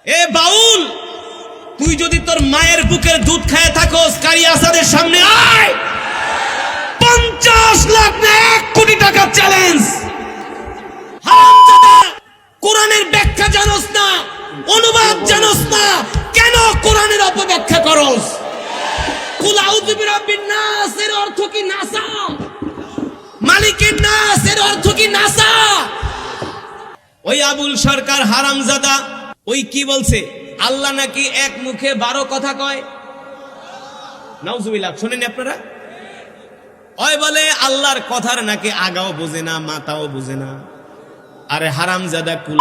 এ বাউল, তুই যদি তোর মায়ের বুকের দুধ খায় থাকোস, কারি আসাদের সামনে আয়। 50 লাখ না 1 কোটি টাকা চ্যালেঞ্জ। হারামজাদা, কোরআনের ব্যাখ্যা জানোস না, অনুবাদ জানোস না, কেন কোরআনের অপব্যাখ্যা করস? কুল আউযু বিরাব্বিন নাস এর অর্থ কি নাসা? মালিকের নাস এর অর্থ কি নাসা? ওই আবুল সরকার হারামজাদা ওই কি বলছে, আল্লাহ নাকি এক মুখে 12 কথা কয়। নাউজুবিল্লাহ, শুনেন আপনারা? ওই বলে আল্লাহর কথার নাকি আগাও বুঝে না, মাথাও বুঝে না। আরে হারামজাদা, তুই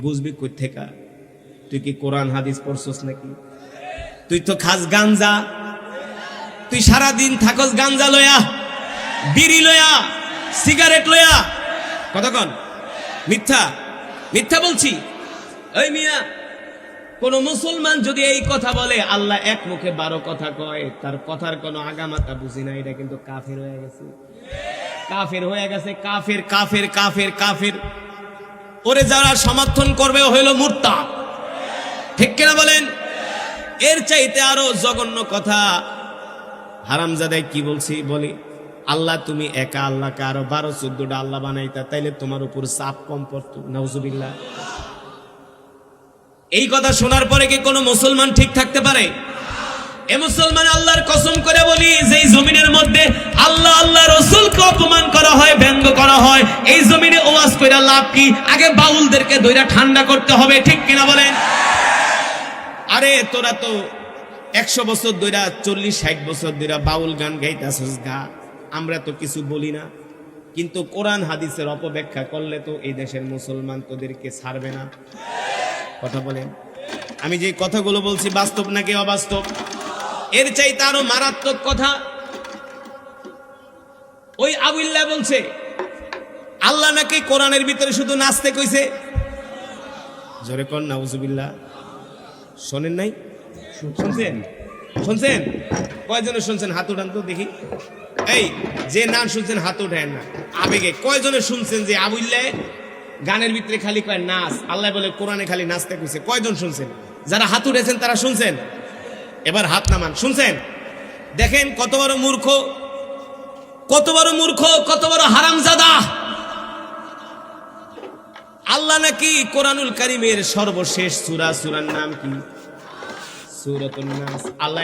বুঝবি কই থেকে? তুই কি কোরআন হাদিস পড়ছস নাকি? তুই তো খাস গাঞ্জা, তুই সারাদিন থাকস গাঞ্জা লয়া, বিড়ি লয়া, সিগারেট লয়া। কতক্ষণ মিথ্যা মিথ্যা বলছি? ওই মিয়া, কোন মুসলমান যদি এই কথা বলে আল্লাহ এক মুখে 12 কথা কয়, তার কথার কোনো আগামাতা বুঝি না, এটা কিন্তু কাফের হয়ে গেছে। কাফের হয়ে গেছে, কাফের কাফের কাফের কাফের। ওরে যারা সমর্থন করবে ও হইল মুরতাদ। ঠিক কিনা বলেন? এর চাইতে আরো জঘন্য কথা হারামজাদাই কি বলছি, বলি আল্লাহ তুমি একা, আল্লাহকে আরো 12-14টা আল্লাহ বানাইতা, তাইলে তোমার উপর চাপ কম পড়তো। নাউজুবিল্লাহ। এই কথা শোনার পরে কি কোনো মুসলমান ঠিক থাকতে পারে? এ মুসলমান, আল্লাহর কসম করে বলি, যেই জমিনের মধ্যে আল্লাহ আল্লাহ রাসূলকে অপমান করা হয়, ব্যঙ্গ করা হয়, এই জমিনে ওয়াজ কইরা লাভ কি? আগে বাউলদেরকে ধইরা ঠান্ডা করতে হবে। ঠিক কিনা বলেন? আরে তোরা তো 100 বছর ধইরা, 40-60 বছর ধইরা বাউল গান গাইতাছস গা, আমরা তো কিছু বলি না। কিন্তু কোরআন হাদিসের অপব্যাখ্যা করলে তো এই দেশের মুসলমান তোদেরকে ছাড়বে না। কথা বলেন? আমি যে কথাগুলো বলছি বাস্তব নাকি অবাস্তব? এর চাইতে আরো মারাত্মক কথা ওই আবুল্লাহ বলছে, আল্লাহ নাকি কোরআনের ভিতরে শুধু নাচতে কইছে। জোরে কর নাউজুবিল্লাহ। শোনেন নাই? শুনছেন? শুনছেন? কয়জনে শুনছেন? হাত উঠান তো দেখি। এই যে না শুনছেন হাত উঠায় না। আবেগে কয়জনে শুনছেন যে আবুল্লাহ গানের ভিতরে খালি কয় নাচ, আল্লাহ বলে কোরআনে খালি নাচতে কইছে? কয়জন শুনছেন? যারা হাত উঠেছেন তারা শুনছেন? এবার হাত নামান। শুনছেন? দেখেন কত বড় মূর্খ, কত বড় মূর্খ, কত বড় হারামজাদা। আল্লাহ নাকি কোরআনুল কারীমের সর্বশেষ সূরা, সূরার নাম কি? সূরাতুন নাস। আল্লাহ